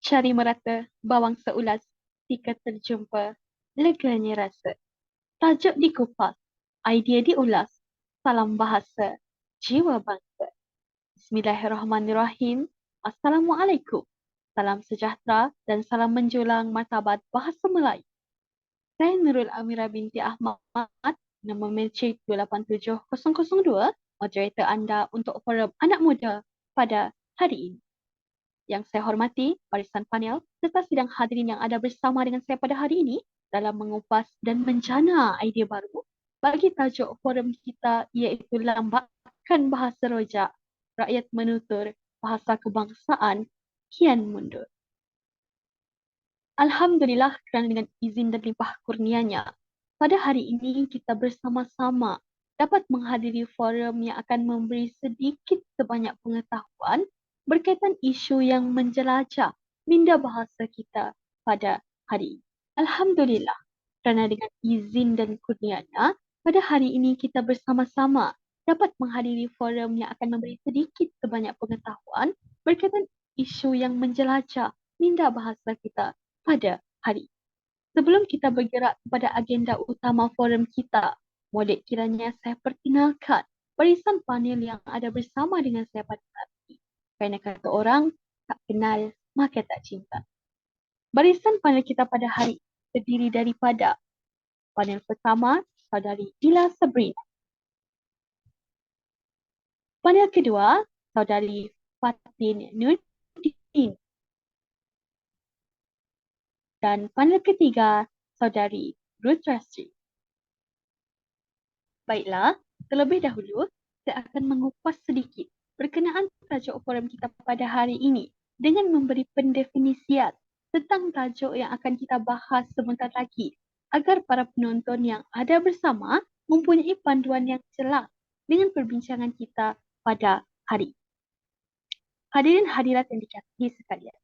Cari merata, bawang seulas, jika terjumpa, leganya rasa. Tajuk dikupas, idea diulas, salam bahasa, jiwa bangsa. Bismillahirrahmanirrahim. Assalamualaikum. Salam sejahtera dan salam menjulang martabat bahasa Melayu. Saya Nurul Amira binti Ahmad, nombor Milcik 287002, moderator anda untuk forum anak muda pada hari ini. Yang saya hormati barisan panel serta sidang hadirin yang ada bersama dengan saya pada hari ini dalam mengupas dan menjana idea baru bagi tajuk forum kita iaitu Lambakan Bahasa Rojak, Rakyat Menutur Bahasa Kebangsaan Kian Mundur. Alhamdulillah kerana dengan izin dan limpah kurnianya, pada hari ini kita bersama-sama dapat menghadiri forum yang akan memberi sedikit sebanyak pengetahuan berkaitan isu yang menjelajah minda bahasa kita pada hari ini. Alhamdulillah kerana dengan izin dan kurnianya, pada hari ini kita bersama-sama dapat menghadiri forum yang akan memberi sedikit sebanyak pengetahuan berkaitan isu yang menjelajah minda bahasa kita pada hari. Sebelum kita bergerak kepada agenda utama forum kita, boleh kiranya saya perkenalkan barisan panel yang ada bersama dengan saya pada hari ini. Kerana kata orang, tak kenal maka tak cinta. Barisan panel kita pada hari ini terdiri daripada panel pertama, Saudari Ila Sabrina. Panel kedua, Saudari Fatin Nurdin. Dan panel ketiga, Saudari Ruth Rastri. Baiklah, terlebih dahulu, saya akan mengupas sedikit berkenaan tajuk forum kita pada hari ini dengan memberi pendefinisian tentang tajuk yang akan kita bahas sebentar lagi agar para penonton yang ada bersama mempunyai panduan yang jelas dengan perbincangan kita pada hari ini. Hadirin hadirat yang dikasihi sekalian,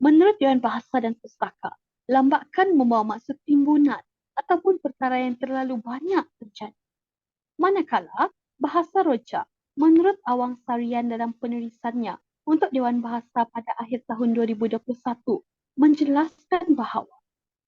menurut Dewan Bahasa dan Pustaka, lambakan membawa maksud timbunan ataupun perkara yang terlalu banyak terjadi. Manakala bahasa rojak menurut Awang Sarian dalam penulisannya untuk Dewan Bahasa pada akhir tahun 2021 menjelaskan bahawa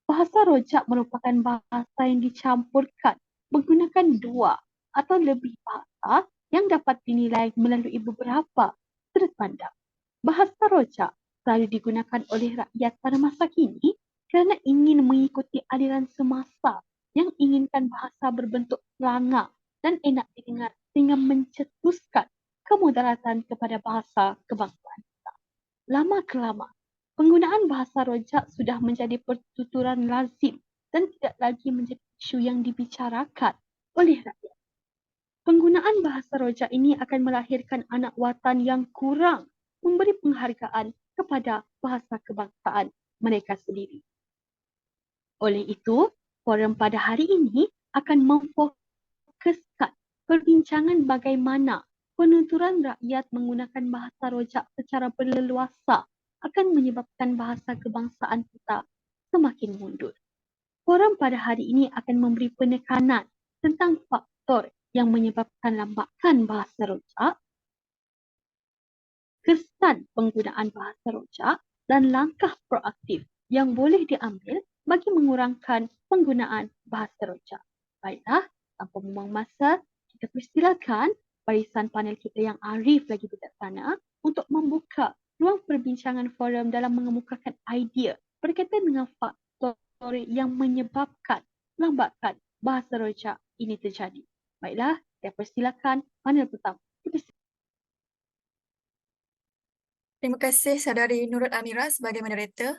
bahasa rojak merupakan bahasa yang dicampurkan menggunakan dua atau lebih bahasa yang dapat dinilai melalui beberapa sudut pandang. Bahasa rojak selalu digunakan oleh rakyat pada masa kini kerana ingin mengikuti aliran semasa yang inginkan bahasa berbentuk pelangak dan enak didengar sehingga mencetuskan kemudaratan kepada bahasa kebangsaan kita. Lama kelama, penggunaan bahasa rojak sudah menjadi pertuturan lazim dan tidak lagi menjadi isu yang dibicarakan oleh rakyat. Penggunaan bahasa rojak ini akan melahirkan anak watan yang kurang memberi penghargaan kepada bahasa kebangsaan mereka sendiri. Oleh itu, forum pada hari ini akan memfokuskan perbincangan bagaimana penuturan rakyat menggunakan bahasa rojak secara berleluasa akan menyebabkan bahasa kebangsaan kita semakin mundur. Forum pada hari ini akan memberi penekanan tentang faktor yang menyebabkan lambakan bahasa rojak, kesan penggunaan bahasa rojak dan langkah proaktif yang boleh diambil bagi mengurangkan penggunaan bahasa rojak. Baiklah, tanpa membuang masa, kita persilakan barisan panel kita yang arif lagi bijaksana untuk membuka ruang perbincangan forum dalam mengemukakan idea berkaitan dengan faktor yang menyebabkan lambakan bahasa rojak ini terjadi. Baiklah, saya persilakan panel pertama. Terima kasih Saudari Nurul Amira sebagai moderator.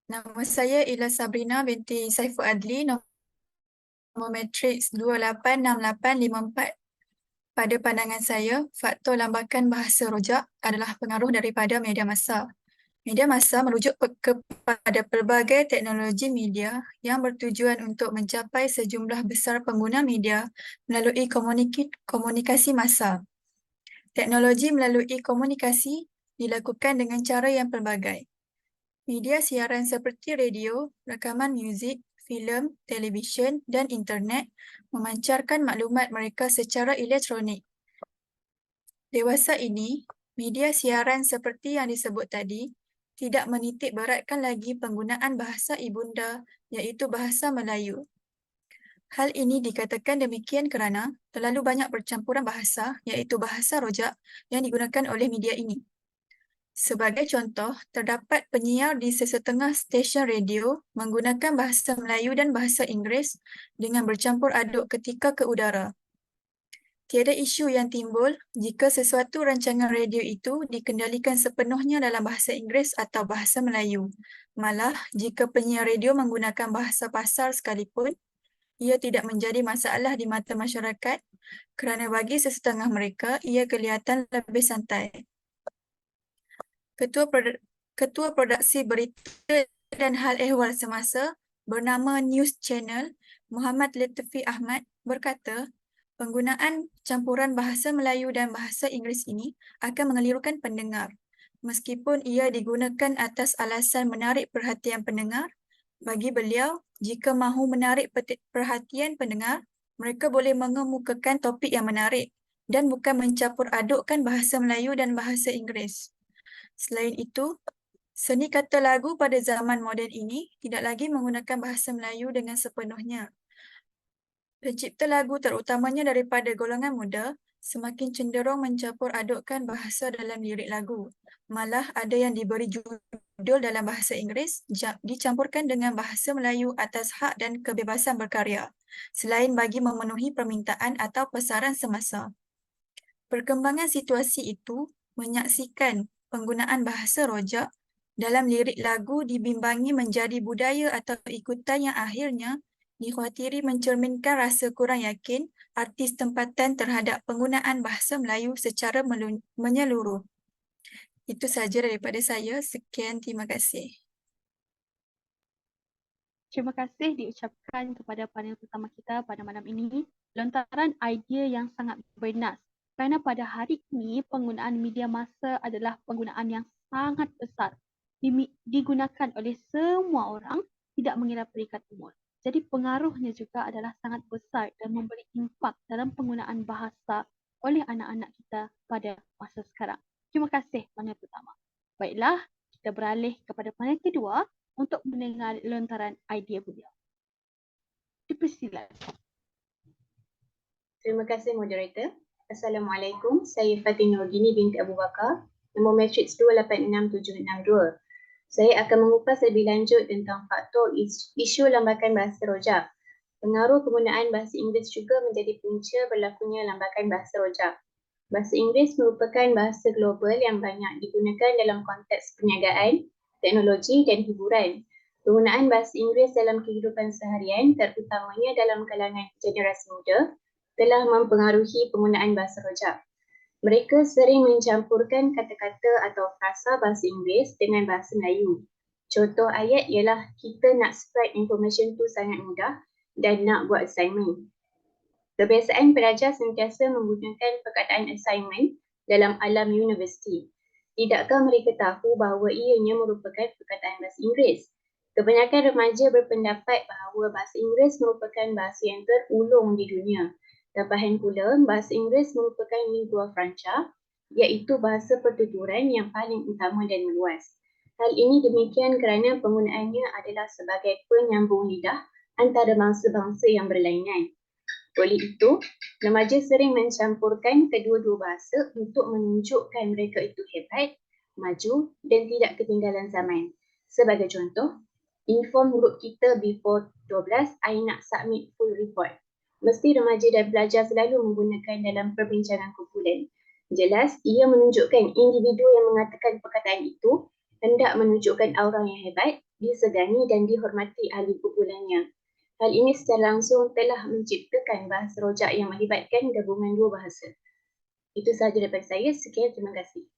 Nama saya Ila Sabrina binti Saiful Adli, nombor matriks 286854. Pada pandangan saya, faktor lambakan bahasa rojak adalah pengaruh daripada media massa. Media massa merujuk kepada pelbagai teknologi media yang bertujuan untuk mencapai sejumlah besar pengguna media melalui komunikasi massa. Teknologi melalui komunikasi dilakukan dengan cara yang pelbagai. Media siaran seperti radio, rakaman muzik, filem, televisyen dan internet memancarkan maklumat mereka secara elektronik. Dewasa ini Media siaran seperti yang disebut tadi tidak menitik beratkan lagi penggunaan bahasa ibunda, iaitu bahasa Melayu. Hal ini dikatakan demikian kerana terlalu banyak percampuran bahasa, iaitu bahasa rojak yang digunakan oleh media ini. Sebagai contoh, terdapat penyiar di sesetengah stesen radio menggunakan bahasa Melayu dan bahasa Inggeris dengan bercampur aduk ketika ke udara. Tiada isu yang timbul jika sesuatu rancangan radio itu dikendalikan sepenuhnya dalam bahasa Inggeris atau bahasa Melayu. Malah, jika penyiar radio menggunakan bahasa pasar sekalipun, ia tidak menjadi masalah di mata masyarakat kerana bagi sesetengah mereka ia kelihatan lebih santai. Ketua Produksi Berita dan Hal Ehwal Semasa bernama News Channel, Muhammad Lutfi Ahmad berkata, penggunaan campuran bahasa Melayu dan bahasa Inggeris ini akan mengelirukan pendengar. Meskipun ia digunakan atas alasan menarik perhatian pendengar, bagi beliau, jika mahu menarik perhatian pendengar, mereka boleh mengemukakan topik yang menarik dan bukan mencampur adukkan bahasa Melayu dan bahasa Inggeris. Selain itu, seni kata lagu pada zaman moden ini tidak lagi menggunakan bahasa Melayu dengan sepenuhnya. Pencipta lagu terutamanya daripada golongan muda semakin cenderung mencampur adukkan bahasa dalam lirik lagu. Malah ada yang diberi judul dalam bahasa Inggeris dicampurkan dengan bahasa Melayu atas hak dan kebebasan berkarya, selain bagi memenuhi permintaan atau pasaran semasa. Perkembangan situasi itu menyaksikan penggunaan bahasa rojak dalam lirik lagu dibimbangi menjadi budaya atau ikutan yang akhirnya dikhawatiri mencerminkan rasa kurang yakin artis tempatan terhadap penggunaan bahasa Melayu secara menyeluruh. Itu sahaja daripada saya. Sekian, terima kasih. Terima kasih diucapkan kepada panel pertama kita pada malam ini. Lontaran idea yang sangat bernas. Kerana pada hari ini penggunaan media massa adalah penggunaan yang sangat besar. Digunakan oleh semua orang, tidak mengira peringkat umur. Jadi pengaruhnya juga adalah sangat besar dan memberi impak dalam penggunaan bahasa oleh anak-anak kita pada masa sekarang. Terima kasih panel pertama. Baiklah, kita beralih kepada panel kedua untuk mendengar lontaran idea beliau. Dipersilakan. Terima kasih moderator. Assalamualaikum, saya Fatin Nurgini binti Abu Bakar, nombor matriks 286762. Saya akan mengupas lebih lanjut tentang faktor isu lambakan bahasa rojak. Pengaruh penggunaan bahasa Inggeris juga menjadi punca berlakunya lambakan bahasa rojak. Bahasa Inggeris merupakan bahasa global yang banyak digunakan dalam konteks perniagaan, teknologi dan hiburan. Penggunaan bahasa Inggeris dalam kehidupan seharian, terutamanya dalam kalangan generasi muda, telah mempengaruhi penggunaan bahasa rojak. Mereka sering mencampurkan kata-kata atau frasa bahasa Inggeris dengan bahasa Melayu. Contoh ayat ialah kita nak spread information tu sangat mudah dan nak buat assignment. Kebiasaan pelajar sentiasa menggunakan perkataan assignment dalam alam universiti. Tidakkah mereka tahu bahawa ianya merupakan perkataan bahasa Inggeris? Kebanyakan remaja berpendapat bahawa bahasa Inggeris merupakan bahasa yang terulung di dunia. Tambahan pula, bahasa Inggeris merupakan lingua franca, iaitu bahasa pertuturan yang paling utama dan meluas. Hal ini demikian kerana penggunaannya adalah sebagai penyambung lidah antara bangsa-bangsa yang berlainan. Oleh itu, remaja sering mencampurkan kedua-dua bahasa untuk menunjukkan mereka itu hebat, maju dan tidak ketinggalan zaman. Sebagai contoh, inform group kita before 12, I nak submit full report. Mesti remaja dan pelajar selalu menggunakan dalam perbincangan kumpulan. Jelas, ia menunjukkan individu yang mengatakan perkataan itu hendak menunjukkan aura yang hebat, disegani dan dihormati ahli kumpulannya. Hal ini secara langsung telah menciptakan bahasa rojak yang melibatkan gabungan dua bahasa. Itu sahaja daripada saya. Sekian, terima kasih.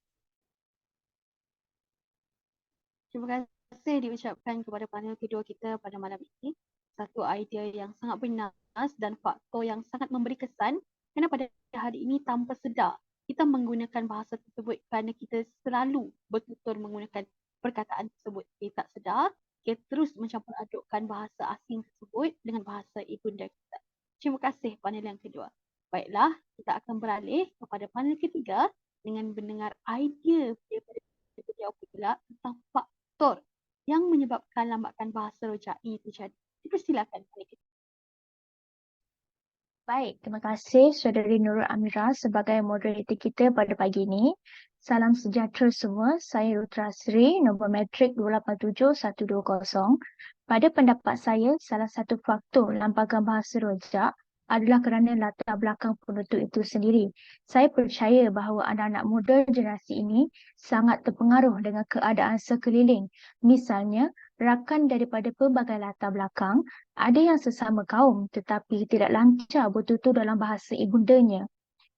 Terima kasih diucapkan kepada panel kedua kita pada malam ini. Satu idea yang sangat bernas dan faktor yang sangat memberi kesan kerana pada hari ini tanpa sedar kita menggunakan bahasa tersebut kerana kita selalu bertutur menggunakan perkataan tersebut. Kita tak sedar, kita terus mencampur adukkan bahasa asing tersebut dengan bahasa ibunda kita. Terima kasih panel yang kedua. Baiklah, kita akan beralih kepada panel ketiga dengan mendengar idea daripada beliau pula tentang faktor yang menyebabkan lambakan bahasa rojak ini terjadi. Dipersilakan. Baik, terima kasih Saudari Nurul Amira sebagai moderator kita pada pagi ini. Salam sejahtera semua. Saya Rutra Sri, nombor matrik 287120. Pada pendapat saya, salah satu faktor lambakan bahasa rojak adalah kerana latar belakang penutur itu sendiri. Saya percaya bahawa anak-anak muda generasi ini sangat terpengaruh dengan keadaan sekeliling. Misalnya, rakan daripada pelbagai latar belakang, ada yang sesama kaum tetapi tidak lancar bertutur dalam bahasa ibundanya.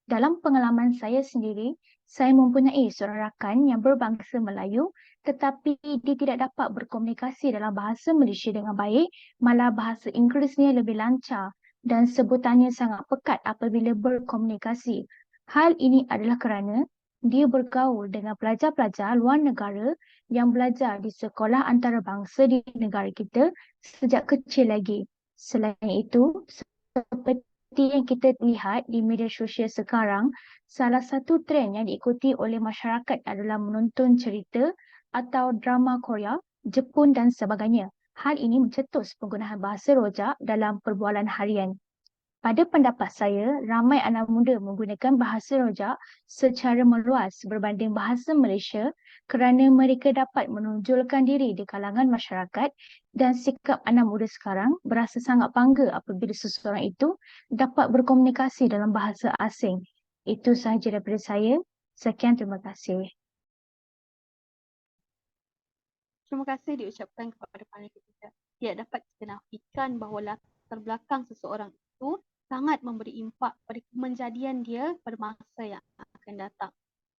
Dalam pengalaman saya sendiri, saya mempunyai seorang rakan yang berbangsa Melayu tetapi dia tidak dapat berkomunikasi dalam bahasa Malaysia dengan baik, malah bahasa Inggerisnya lebih lancar dan sebutannya sangat pekat apabila berkomunikasi. Hal ini adalah kerana dia bergaul dengan pelajar-pelajar luar negara yang belajar di sekolah antarabangsa di negara kita sejak kecil lagi. Selain itu, seperti yang kita lihat di media sosial sekarang, salah satu trend yang diikuti oleh masyarakat adalah menonton cerita atau drama Korea, Jepun dan sebagainya. Hal ini mencetus penggunaan bahasa rojak dalam perbualan harian. Pada pendapat saya, ramai anak muda menggunakan bahasa rojak secara meluas berbanding bahasa Malaysia kerana mereka dapat menonjolkan diri di kalangan masyarakat dan sikap anak muda sekarang berasa sangat bangga apabila seseorang itu dapat berkomunikasi dalam bahasa asing. Itu sahaja daripada saya. Sekian, terima kasih. Terima kasih diucapkan kepada panel kita. Tidak dapat kita nafikan bahawa latar belakang seseorang itu sangat memberi impak pada kemenjadian dia pada masa yang akan datang.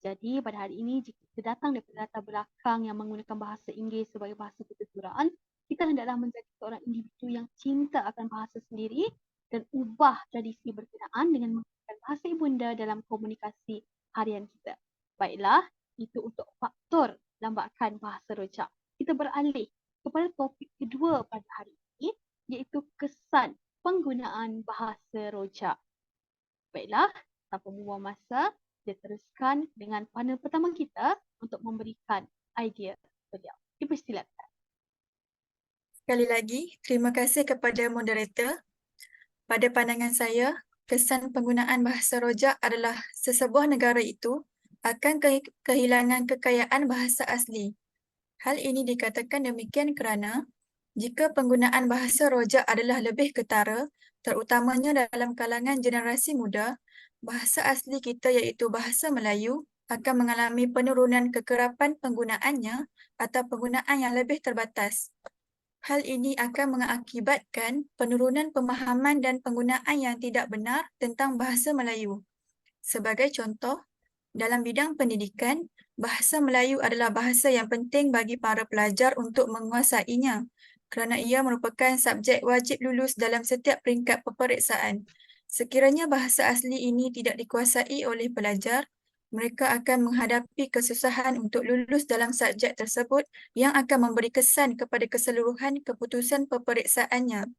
Jadi pada hari ini jika kita datang daripada latar belakang yang menggunakan bahasa Inggeris sebagai bahasa pertuturan, kita hendaklah menjadi seorang individu yang cinta akan bahasa sendiri dan ubah tradisi berkenaan dengan menggunakan bahasa ibunda dalam komunikasi harian kita. Baiklah, itu untuk faktor lambakan bahasa rojak. Kita beralih kepada topik kedua pada hari ini, iaitu kesan penggunaan bahasa rojak. Baiklah, tanpa membuang masa, kita teruskan dengan panel pertama kita untuk memberikan idea beliau. Dipersilakan. Sekali lagi, terima kasih kepada moderator. Pada pandangan saya, kesan penggunaan bahasa rojak adalah sesebuah negara itu akan kehilangan kekayaan bahasa asli. Hal ini dikatakan demikian kerana jika penggunaan bahasa rojak adalah lebih ketara, terutamanya dalam kalangan generasi muda, bahasa asli kita iaitu bahasa Melayu akan mengalami penurunan kekerapan penggunaannya atau penggunaan yang lebih terbatas. Hal ini akan mengakibatkan penurunan pemahaman dan penggunaan yang tidak benar tentang bahasa Melayu. Sebagai contoh, dalam bidang pendidikan, bahasa Melayu adalah bahasa yang penting bagi para pelajar untuk menguasainya kerana ia merupakan subjek wajib lulus dalam setiap peringkat peperiksaan. Sekiranya bahasa asli ini tidak dikuasai oleh pelajar, mereka akan menghadapi kesusahan untuk lulus dalam subjek tersebut yang akan memberi kesan kepada keseluruhan keputusan peperiksaannya.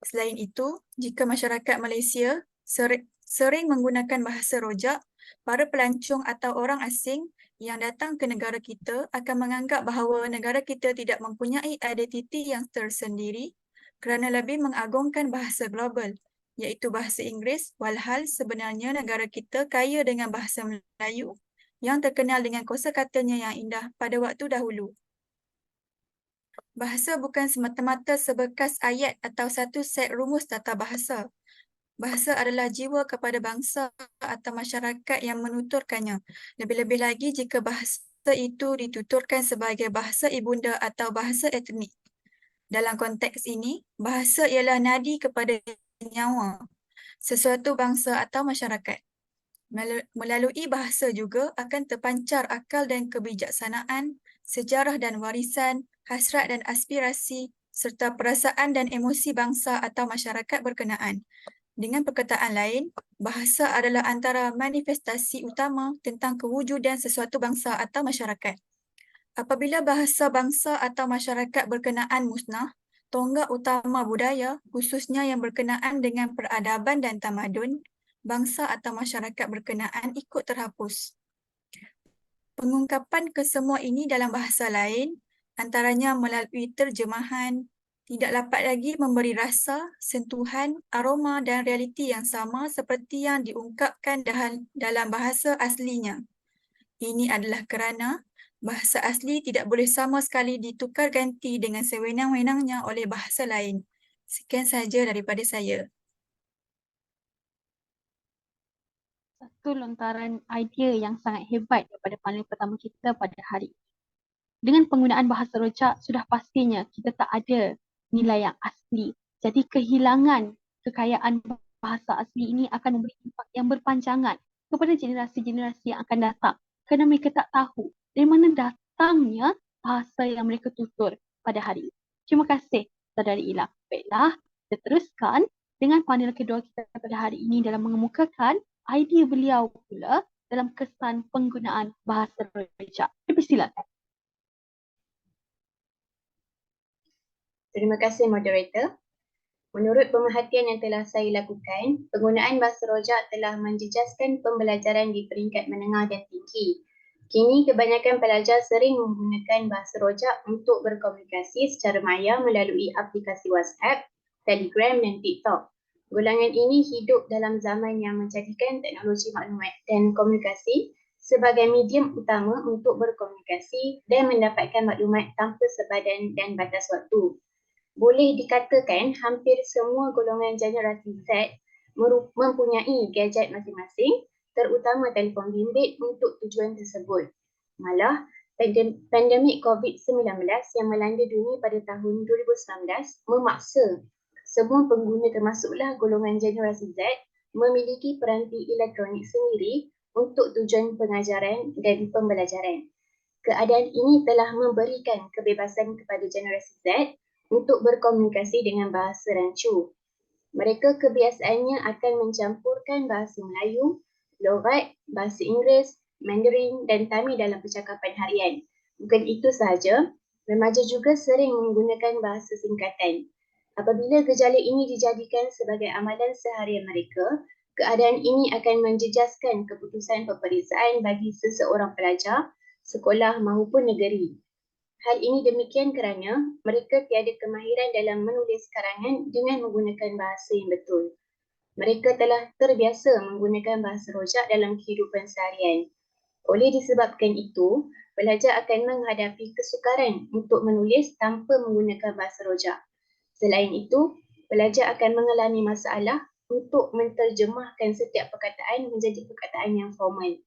Selain itu, jika masyarakat Malaysia sering menggunakan bahasa rojak, para pelancong atau orang asing yang datang ke negara kita akan menganggap bahawa negara kita tidak mempunyai identiti yang tersendiri kerana lebih mengagungkan bahasa global, iaitu bahasa Inggeris, walhal sebenarnya negara kita kaya dengan bahasa Melayu yang terkenal dengan kosakatanya yang indah pada waktu dahulu. Bahasa bukan semata-mata sebekas ayat atau satu set rumus tata bahasa. Bahasa adalah jiwa kepada bangsa atau masyarakat yang menuturkannya. Lebih-lebih lagi jika bahasa itu dituturkan sebagai bahasa ibunda atau bahasa etnik. Dalam konteks ini, bahasa ialah nadi kepada nyawa sesuatu bangsa atau masyarakat. Melalui bahasa juga akan terpancar akal dan kebijaksanaan, sejarah dan warisan, hasrat dan aspirasi, serta perasaan dan emosi bangsa atau masyarakat berkenaan. Dengan perkataan lain, bahasa adalah antara manifestasi utama tentang kewujudan sesuatu bangsa atau masyarakat. Apabila bahasa bangsa atau masyarakat berkenaan musnah, tonggak utama budaya, khususnya yang berkenaan dengan peradaban dan tamadun, bangsa atau masyarakat berkenaan ikut terhapus. Pengungkapan kesemua ini dalam bahasa lain, antaranya melalui terjemahan, tidak dapat lagi memberi rasa, sentuhan, aroma dan realiti yang sama seperti yang diungkapkan dalam bahasa aslinya. Ini adalah kerana bahasa asli tidak boleh sama sekali ditukar ganti dengan sewenang-wenangnya oleh bahasa lain. Sekian sahaja daripada saya. Satu lontaran idea yang sangat hebat daripada panel pertama kita pada hari ini. Dengan penggunaan bahasa rojak, sudah pastinya kita tak ada nilai yang asli. Jadi kehilangan kekayaan bahasa asli ini akan memberi impak yang berpanjangan kepada generasi-generasi yang akan datang. Kerana mereka tak tahu dari mana datangnya bahasa yang mereka tutur pada hari ini. Terima kasih, Saudari Ila. Baiklah, kita teruskan dengan panel kedua kita pada hari ini dalam mengemukakan idea beliau pula dalam kesan penggunaan bahasa rojak. Dipersilakan. Terima kasih moderator. Menurut pemerhatian yang telah saya lakukan, penggunaan bahasa rojak telah menjejaskan pembelajaran di peringkat menengah dan tinggi. Kini kebanyakan pelajar sering menggunakan bahasa rojak untuk berkomunikasi secara maya melalui aplikasi WhatsApp, Telegram dan TikTok. Golongan ini hidup dalam zaman yang menjadikan teknologi maklumat dan komunikasi sebagai medium utama untuk berkomunikasi dan mendapatkan maklumat tanpa sepadan dan batas waktu. Boleh dikatakan hampir semua golongan generasi Z mempunyai gadget masing-masing, terutama telefon bimbit untuk tujuan tersebut. Malah, pandemik COVID-19 yang melanda dunia pada tahun 2019 memaksa semua pengguna termasuklah golongan generasi Z memiliki peranti elektronik sendiri untuk tujuan pengajaran dan pembelajaran. Keadaan ini telah memberikan kebebasan kepada generasi Z untuk berkomunikasi dengan bahasa rancu. Mereka kebiasaannya akan mencampurkan bahasa Melayu, loghat, bahasa Inggeris, Mandarin dan Tamil dalam percakapan harian. Bukan itu sahaja, remaja juga sering menggunakan bahasa singkatan. Apabila gejala ini dijadikan sebagai amalan seharian mereka, keadaan ini akan menjejaskan keputusan peperiksaan bagi seseorang pelajar, sekolah maupun negeri. Hal ini demikian kerana mereka tiada kemahiran dalam menulis karangan dengan menggunakan bahasa yang betul. Mereka telah terbiasa menggunakan bahasa rojak dalam kehidupan seharian. Oleh disebabkan itu, pelajar akan menghadapi kesukaran untuk menulis tanpa menggunakan bahasa rojak. Selain itu, pelajar akan mengalami masalah untuk menterjemahkan setiap perkataan menjadi perkataan yang formal.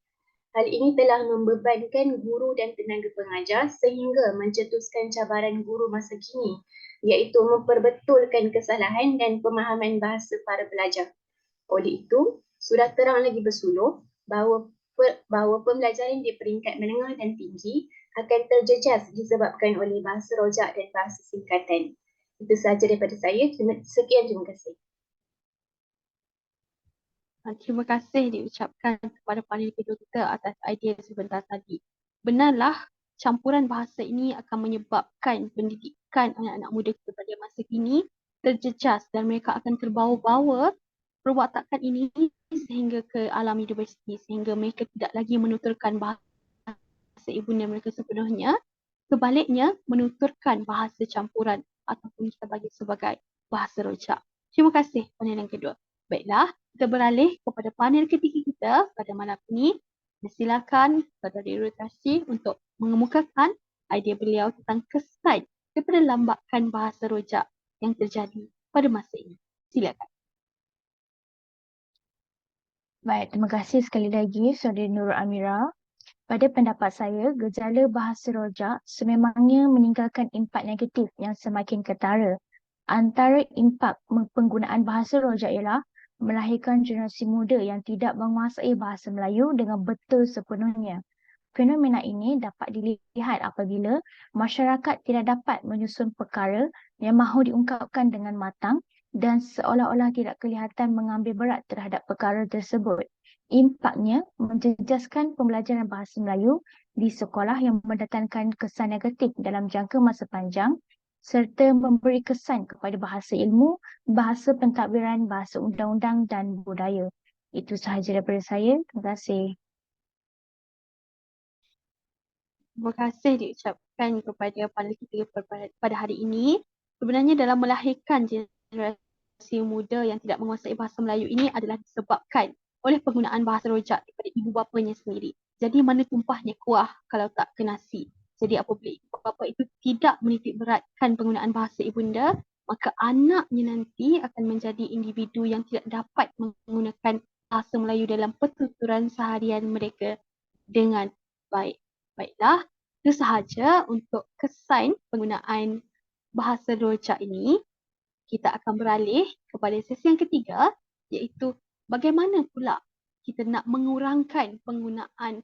Hal ini telah membebankan guru dan tenaga pengajar sehingga mencetuskan cabaran guru masa kini, iaitu memperbetulkan kesalahan dan pemahaman bahasa para pelajar. Oleh itu, sudah terang lagi bersuluh bahawa pembelajaran di peringkat menengah dan tinggi akan terjejas disebabkan oleh bahasa rojak dan bahasa singkatan. Itu sahaja daripada saya. Sekian, terima kasih. Terima kasih diucapkan kepada panel kedua kita atas idea sebentar tadi. Benarlah campuran bahasa ini akan menyebabkan pendidikan anak-anak muda kita pada masa kini terjejas dan mereka akan terbawa-bawa perwatakan ini sehingga ke alam universiti, sehingga mereka tidak lagi menuturkan bahasa ibunda mereka sepenuhnya. Sebaliknya, menuturkan bahasa campuran ataupun kita bagi sebagai bahasa rojak. Terima kasih panel yang kedua. Baiklah, kita beralih kepada panel ketiga kita pada malam ini. Silakan Saudari Rutasi untuk mengemukakan idea beliau tentang kesan daripada lambakan bahasa rojak yang terjadi pada masa ini. Silakan. Baik, terima kasih sekali lagi Saudari Nurul Amira. Pada pendapat saya, gejala bahasa rojak sememangnya meninggalkan impak negatif yang semakin ketara. Antara impak penggunaan bahasa rojak ialah melahirkan generasi muda yang tidak menguasai bahasa Melayu dengan betul sepenuhnya. Fenomena ini dapat dilihat apabila masyarakat tidak dapat menyusun perkara yang mahu diungkapkan dengan matang dan seolah-olah tidak kelihatan mengambil berat terhadap perkara tersebut. Impaknya menjejaskan pembelajaran bahasa Melayu di sekolah yang mendatangkan kesan negatif dalam jangka masa panjang serta memberi kesan kepada bahasa ilmu, bahasa pentadbiran, bahasa undang-undang dan budaya. Itu sahaja daripada saya. Terima kasih. Terima kasih diucapkan kepada panel kita pada hari ini. Sebenarnya dalam melahirkan generasi muda yang tidak menguasai bahasa Melayu ini adalah disebabkan oleh penggunaan bahasa rojak daripada ibu bapanya sendiri. Jadi mana tumpahnya kuah kalau tak ke nasi. Jadi apabila ibu bapa itu tidak menitik beratkan penggunaan bahasa ibunda, maka anaknya nanti akan menjadi individu yang tidak dapat menggunakan bahasa Melayu dalam pertuturan seharian mereka dengan baik. Baiklah, itu sahaja untuk kesan penggunaan bahasa rojak ini. Kita akan beralih kepada sesi yang ketiga, iaitu bagaimana pula kita nak mengurangkan penggunaan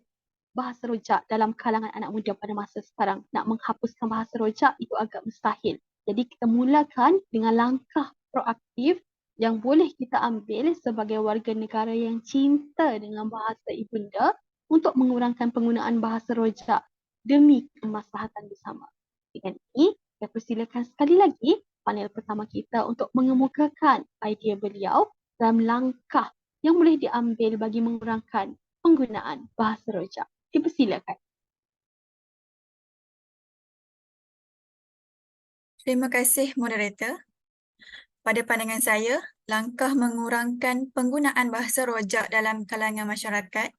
bahasa rojak dalam kalangan anak muda pada masa sekarang. Nak menghapuskan bahasa rojak itu agak mustahil. Jadi kita mulakan dengan langkah proaktif yang boleh kita ambil sebagai warga negara yang cinta dengan bahasa ibunda untuk mengurangkan penggunaan bahasa rojak demi kemaslahatan bersama. Dengan ini, saya persilakan sekali lagi panel pertama kita untuk mengemukakan idea beliau dalam langkah yang boleh diambil bagi mengurangkan penggunaan bahasa rojak. Dipersilakan. Terima kasih moderator. Pada pandangan saya, langkah mengurangkan penggunaan bahasa rojak dalam kalangan masyarakat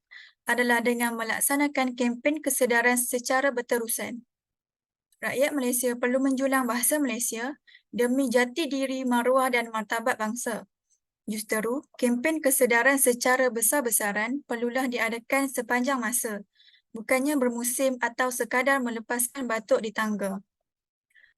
adalah dengan melaksanakan kempen kesedaran secara berterusan. Rakyat Malaysia perlu menjulang bahasa Malaysia demi jati diri, maruah dan martabat bangsa. Justeru, kempen kesedaran secara besar-besaran perlulah diadakan sepanjang masa, bukannya bermusim atau sekadar melepaskan batuk di tangga.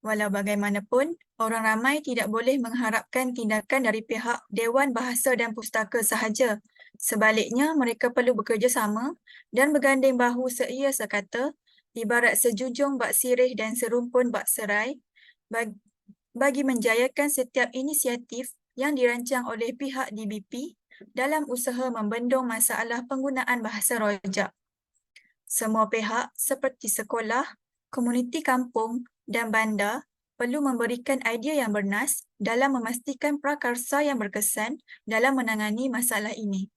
Walau bagaimanapun, orang ramai tidak boleh mengharapkan tindakan dari pihak Dewan Bahasa dan Pustaka sahaja. Sebaliknya, mereka perlu bekerjasama dan berganding bahu seia sekata, ibarat sejujung bak sirih dan serumpun bak serai, bagi menjayakan setiap inisiatif yang dirancang oleh pihak DBP dalam usaha membendung masalah penggunaan bahasa rojak. Semua pihak seperti sekolah, komuniti kampung dan bandar perlu memberikan idea yang bernas dalam memastikan prakarsa yang berkesan dalam menangani masalah ini.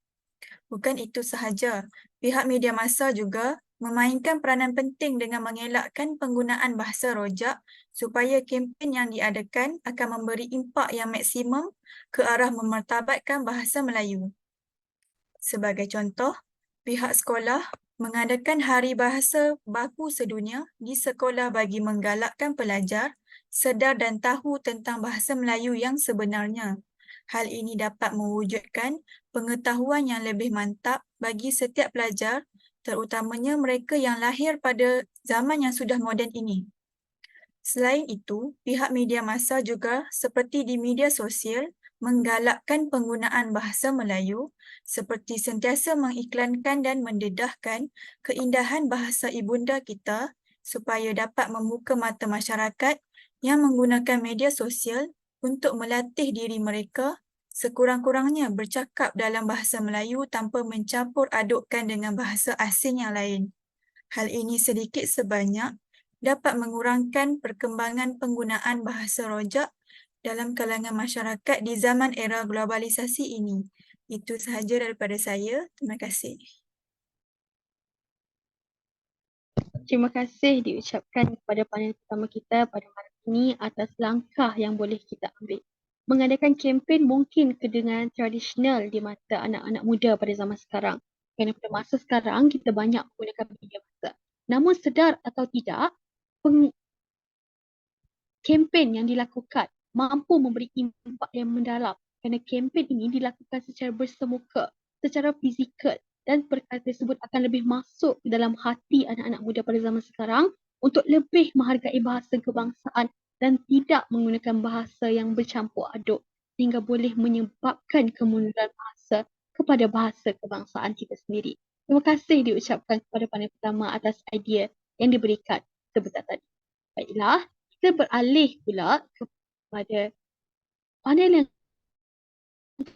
Bukan itu sahaja, pihak media massa juga memainkan peranan penting dengan mengelakkan penggunaan bahasa rojak supaya kempen yang diadakan akan memberi impak yang maksimum ke arah memartabatkan bahasa Melayu. Sebagai contoh, pihak sekolah mengadakan Hari Bahasa Baku Sedunia di sekolah bagi menggalakkan pelajar sedar dan tahu tentang bahasa Melayu yang sebenarnya. Hal ini dapat mewujudkan pengetahuan yang lebih mantap bagi setiap pelajar, terutamanya mereka yang lahir pada zaman yang sudah moden ini. Selain itu, pihak media massa juga seperti di media sosial menggalakkan penggunaan bahasa Melayu seperti sentiasa mengiklankan dan mendedahkan keindahan bahasa ibunda kita supaya dapat membuka mata masyarakat yang menggunakan media sosial untuk melatih diri mereka sekurang-kurangnya bercakap dalam bahasa Melayu tanpa mencampur adukkan dengan bahasa asing yang lain. Hal ini sedikit sebanyak dapat mengurangkan perkembangan penggunaan bahasa rojak dalam kalangan masyarakat di zaman era globalisasi ini. Itu sahaja daripada saya. Terima kasih. Terima kasih diucapkan kepada panel pertama kita pada hari ini atas langkah yang boleh kita ambil. Mengadakan kempen mungkin kedengaran tradisional di mata anak-anak muda pada zaman sekarang. Kerana pada masa sekarang kita banyak menggunakan media massa. Namun sedar atau tidak, kempen yang dilakukan mampu memberi impak yang mendalam kerana kempen ini dilakukan secara bersemuka, secara fizikal dan perkara tersebut akan lebih masuk dalam hati anak-anak muda pada zaman sekarang untuk lebih menghargai bahasa kebangsaan dan tidak menggunakan bahasa yang bercampur aduk sehingga boleh menyebabkan kemunduran bahasa kepada bahasa kebangsaan kita sendiri. Terima kasih diucapkan kepada panel pertama atas idea yang diberikan sebentar tadi. Baiklah, kita beralih pula kepada panel yang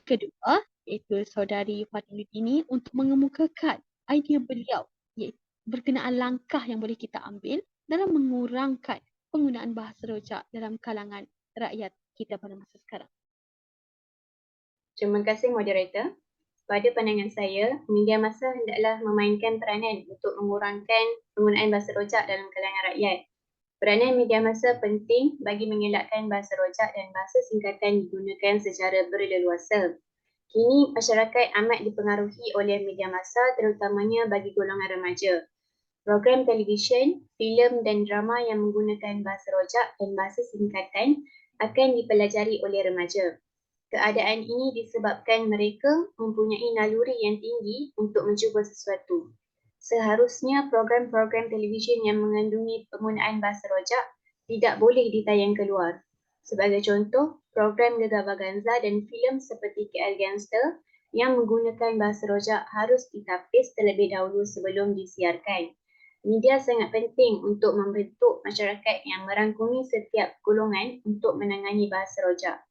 kedua iaitu saudari Fatinudini untuk mengemukakan idea beliau iaitu berkenaan langkah yang boleh kita ambil dalam mengurangkan penggunaan bahasa rojak dalam kalangan rakyat kita pada masa sekarang. Terima kasih moderator. pada pandangan saya, media massa hendaklah memainkan peranan untuk mengurangkan penggunaan bahasa rojak dalam kalangan rakyat. Peranan media massa penting bagi mengelakkan bahasa rojak dan bahasa singkatan digunakan secara berleluasa. Kini, masyarakat amat dipengaruhi oleh media massa terutamanya bagi golongan remaja. Program televisyen, filem dan drama yang menggunakan bahasa rojak dan bahasa singkatan akan dipelajari oleh remaja. Keadaan ini disebabkan mereka mempunyai naluri yang tinggi untuk mencuba sesuatu. Seharusnya program-program televisyen yang mengandungi penggunaan bahasa rojak tidak boleh ditayang keluar. Sebagai contoh, program Gegar Vaganza dan filem seperti KL Gangster yang menggunakan bahasa rojak harus ditapis terlebih dahulu sebelum disiarkan. Media sangat penting untuk membentuk masyarakat yang merangkumi setiap golongan untuk menangani bahasa rojak.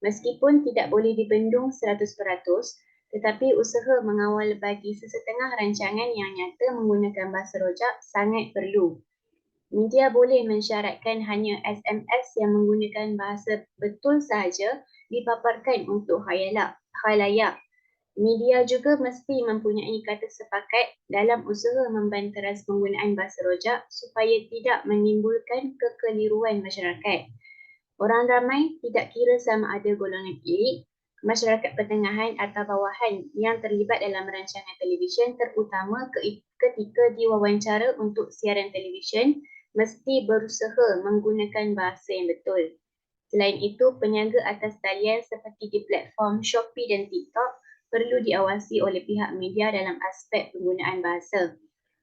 Meskipun tidak boleh dibendung 100%, tetapi usaha mengawal bagi sesetengah rancangan yang nyata menggunakan bahasa rojak sangat perlu. Media boleh mensyaratkan hanya SMS yang menggunakan bahasa betul sahaja dipaparkan untuk khalayak. Media juga mesti mempunyai kata sepakat dalam usaha membanteras penggunaan bahasa rojak supaya tidak menimbulkan kekeliruan masyarakat. Orang ramai tidak kira sama ada golongan elit, masyarakat pertengahan atau bawahan yang terlibat dalam rancangan televisyen terutama ketika diwawancara untuk siaran televisyen mesti berusaha menggunakan bahasa yang betul. Selain itu, peniaga atas talian seperti di platform Shopee dan TikTok perlu diawasi oleh pihak media dalam aspek penggunaan bahasa.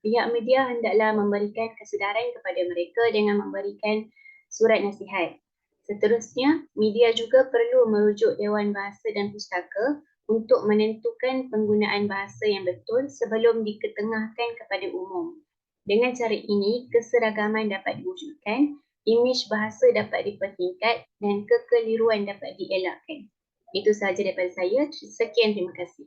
Pihak media hendaklah memberikan kesedaran kepada mereka dengan memberikan surat nasihat. Seterusnya, media juga perlu merujuk Dewan Bahasa dan Pustaka untuk menentukan penggunaan bahasa yang betul sebelum diketengahkan kepada umum. Dengan cara ini, keseragaman dapat diwujudkan, imej bahasa dapat dipertingkat dan kekeliruan dapat dielakkan. Itu sahaja daripada saya. Sekian, terima kasih.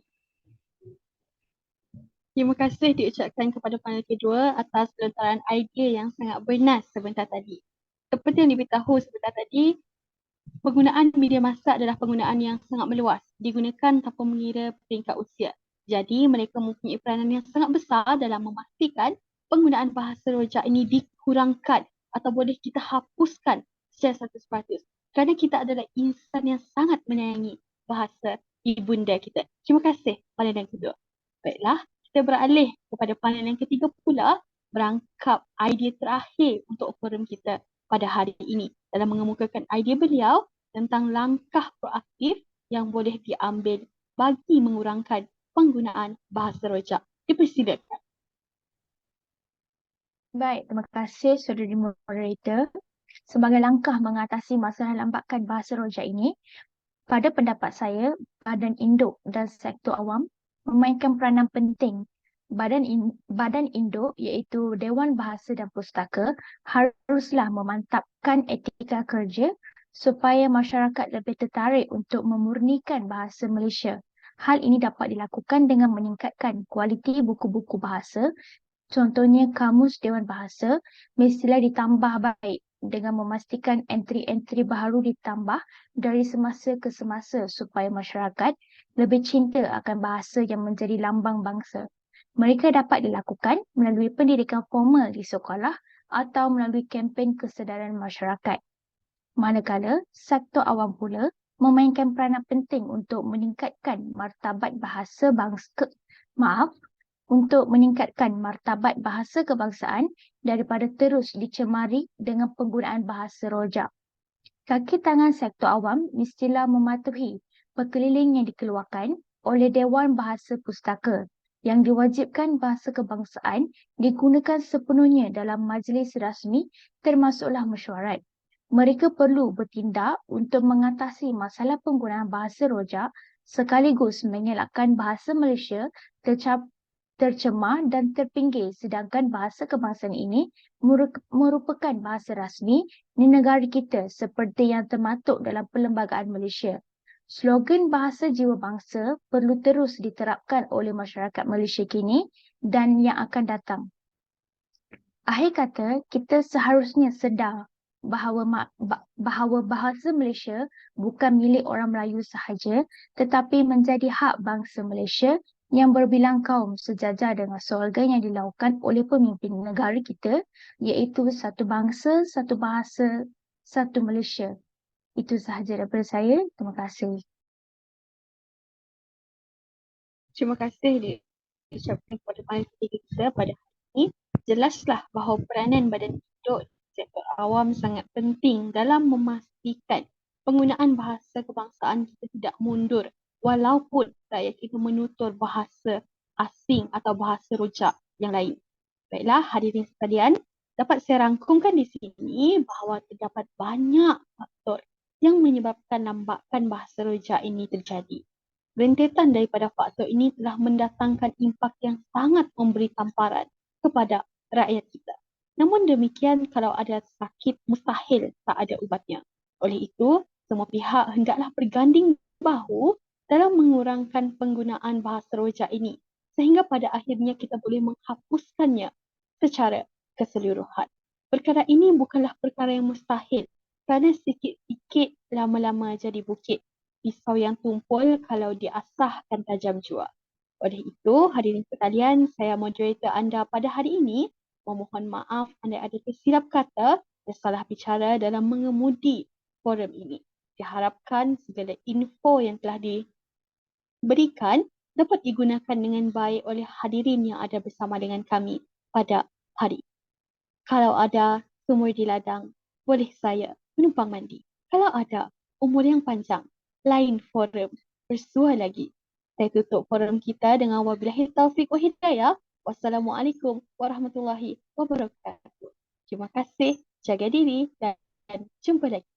Terima kasih diucapkan kepada panel kedua atas pelontaran idea yang sangat bernas sebentar tadi. Seperti yang diberitahu sebentar tadi, penggunaan media massa adalah penggunaan yang sangat meluas, digunakan tanpa mengira peringkat usia. Jadi, mereka mempunyai peranan yang sangat besar dalam memastikan penggunaan bahasa rojak ini dikurangkan atau boleh kita hapuskan secara 100%. Kerana kita adalah insan yang sangat menyayangi bahasa ibunda kita. Terima kasih panel yang kedua. Baiklah, kita beralih kepada panel yang ketiga pula, berangkap idea terakhir untuk forum kita pada hari ini dalam mengemukakan idea beliau tentang langkah proaktif yang boleh diambil bagi mengurangkan penggunaan bahasa rojak. Dipersilakan. Baik, terima kasih saudari moderator. Sebagai langkah mengatasi masalah lambakan bahasa rojak ini, pada pendapat saya, badan induk dan sektor awam memainkan peranan penting. Badan induk iaitu Dewan Bahasa dan Pustaka haruslah memantapkan etika kerja supaya masyarakat lebih tertarik untuk memurnikan bahasa Malaysia. Hal ini dapat dilakukan dengan meningkatkan kualiti buku-buku bahasa. Contohnya, kamus Dewan Bahasa mestilah ditambah baik dengan memastikan entry-entry baru ditambah dari semasa ke semasa supaya masyarakat lebih cinta akan bahasa yang menjadi lambang bangsa. Mereka dapat dilakukan melalui pendidikan formal di sekolah atau melalui kempen kesedaran masyarakat. Manakala, sektor awam pula memainkan peranan penting untuk meningkatkan martabat bahasa untuk meningkatkan martabat bahasa kebangsaan daripada terus dicemari dengan penggunaan bahasa rojak. Kaki tangan sektor awam mestilah mematuhi perkeliling yang dikeluarkan oleh Dewan Bahasa Pustaka yang diwajibkan bahasa kebangsaan digunakan sepenuhnya dalam majlis rasmi termasuklah mesyuarat. Mereka perlu bertindak untuk mengatasi masalah penggunaan bahasa rojak sekaligus mengelakkan bahasa Malaysia tercemar dan terpinggir, sedangkan bahasa kebangsaan ini merupakan bahasa rasmi di negara kita seperti yang termaktub dalam Perlembagaan Malaysia. Slogan bahasa jiwa bangsa perlu terus diterapkan oleh masyarakat Malaysia kini dan yang akan datang. Akhir kata, kita seharusnya sedar bahawa bahasa Malaysia bukan milik orang Melayu sahaja, tetapi menjadi hak bangsa Malaysia yang berbilang kaum sejajar dengan slogan yang dilakukan oleh pemimpin negara kita, iaitu satu bangsa, satu bahasa, satu Malaysia. Itu sahaja daripada saya. Terima kasih. Terima kasih diucapkan kepada panel ketiga kita pada hari ini. Jelaslah bahawa peranan badan induk sektor awam sangat penting dalam memastikan penggunaan bahasa kebangsaan kita tidak mundur walaupun rakyat kita menutur bahasa asing atau bahasa rojak yang lain. Baiklah, hadirin sekalian, dapat saya rangkumkan di sini bahawa terdapat banyak faktor yang menyebabkan lambakan bahasa rojak ini terjadi. Rentetan daripada faktor ini telah mendatangkan impak yang sangat memberi tamparan kepada rakyat kita. Namun demikian, kalau ada sakit, mustahil tak ada ubatnya. Oleh itu, semua pihak hendaklah berganding bahu dalam mengurangkan penggunaan bahasa rojak ini sehingga pada akhirnya kita boleh menghapuskannya secara keseluruhan. Perkara ini bukanlah perkara yang mustahil kerana sikit-sikit lama-lama jadi bukit. Pisau yang tumpul kalau diasahkan tajam jua. Oleh itu, hadirin sekalian, saya moderator anda pada hari ini memohon maaf andai ada tersilap kata dan salah bicara dalam mengemudi forum ini. Diharapkan segala info yang telah diberikan dapat digunakan dengan baik oleh hadirin yang ada bersama dengan kami pada hari. Kalau ada sumur di ladang, boleh saya menumpang mandi. Kalau ada umur yang panjang, lain forum bersua lagi. Saya tutup forum kita dengan wabillahi taufiq wa hidayah. Wassalamualaikum warahmatullahi wabarakatuh. Terima kasih, jaga diri dan jumpa lagi.